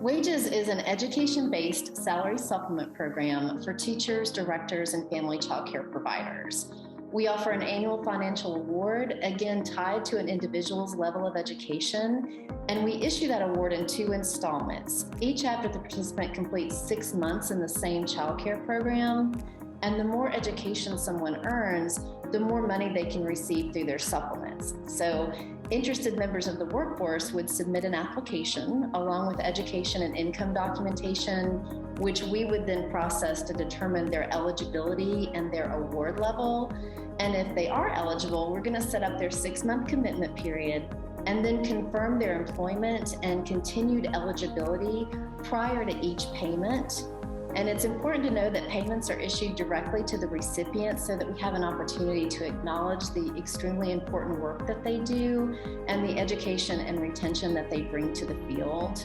Wages is an education-based salary supplement program for teachers, directors, and family child care providers. We offer an annual financial award, again tied to an individual's level of education, and we issue that award in 2 installments, each after the participant completes 6 months in the same child care program. And the more education someone earns, the more money they can receive through their supplements. So interested members of the workforce would submit an application along with education and income documentation, which we would then process to determine their eligibility and their award level. And if they are eligible, we're going to set up their 6-month commitment period and then confirm their employment and continued eligibility prior to each payment. And it's important to know that payments are issued directly to the recipient so that we have an opportunity to acknowledge the extremely important work that they do and the education and retention that they bring to the field.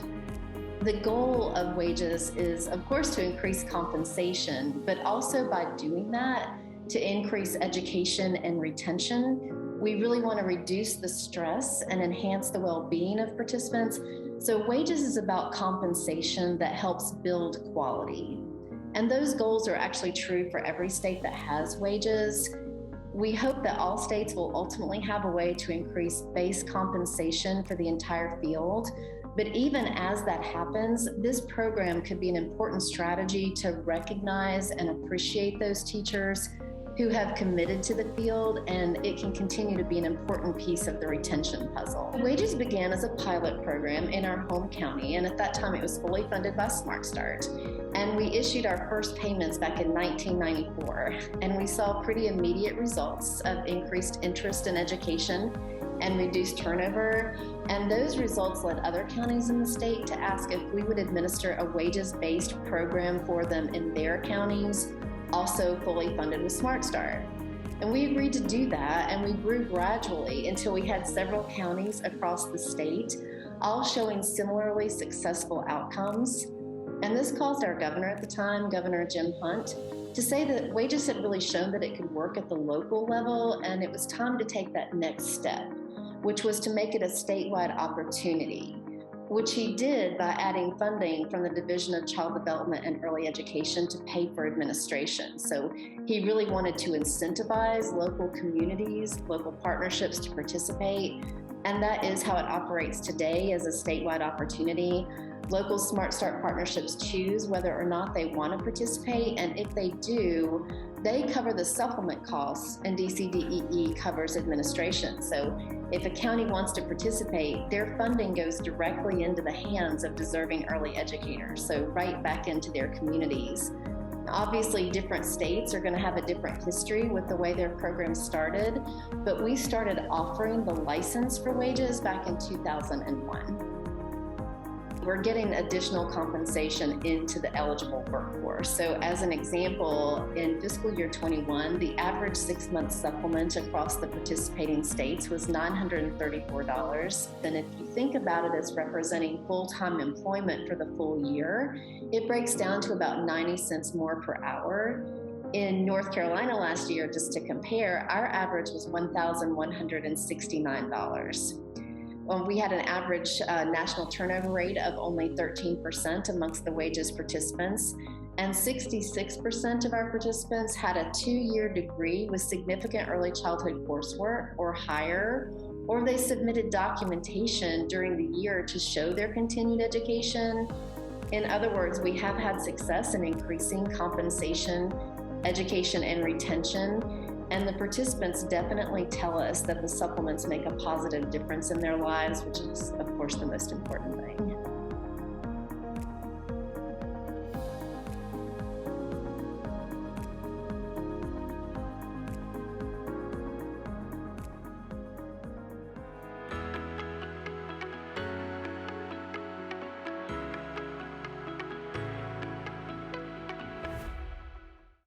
The goal of wages is, of course, to increase compensation, but also by doing that, to increase education and retention. We really want to reduce the stress and enhance the well-being of participants. So wages is about compensation that helps build quality. And those goals are actually true for every state that has wages. We hope that all states will ultimately have a way to increase base compensation for the entire field. But even as that happens, this program could be an important strategy to recognize and appreciate those teachers who have committed to the field, and it can continue to be an important piece of the retention puzzle. Wages began as a pilot program in our home county, and at that time it was fully funded by Smart Start. And we issued our first payments back in 1994, and we saw pretty immediate results of increased interest in education and reduced turnover. And those results led other counties in the state to ask if we would administer a wages-based program for them in their counties, also fully funded with Smart Start. And we agreed to do that, and we grew gradually until we had several counties across the state, all showing similarly successful outcomes. And this caused our governor at the time, Governor Jim Hunt, to say that wages had really shown that it could work at the local level, and it was time to take that next step, which was to make it a statewide opportunity, which he did by adding funding from the Division of Child Development and Early Education to pay for administration. So he really wanted to incentivize local communities, local partnerships to participate, and that is how it operates today as a statewide opportunity. Local Smart Start partnerships choose whether or not they want to participate, and if they do, they cover the supplement costs and DCDEE covers administration. So if a county wants to participate, their funding goes directly into the hands of deserving early educators, so right back into their communities. Obviously, different states are going to have a different history with the way their program started, but we started offering the license for wages back in 2001. We're getting additional compensation into the eligible workforce. So as an example, in fiscal year 21, the average 6-month supplement across the participating states was $934. And if you think about it as representing full-time employment for the full year, it breaks down to about 90 cents more per hour. In North Carolina last year, just to compare, our average was $1,169. We had an average national turnover rate of only 13% amongst the wages participants, and 66% of our participants had a 2-year degree with significant early childhood coursework or higher, or they submitted documentation during the year to show their continued education. In other words, we have had success in increasing compensation, education, and retention. And the participants definitely tell us that the supplements make a positive difference in their lives, which is, of course, the most important thing.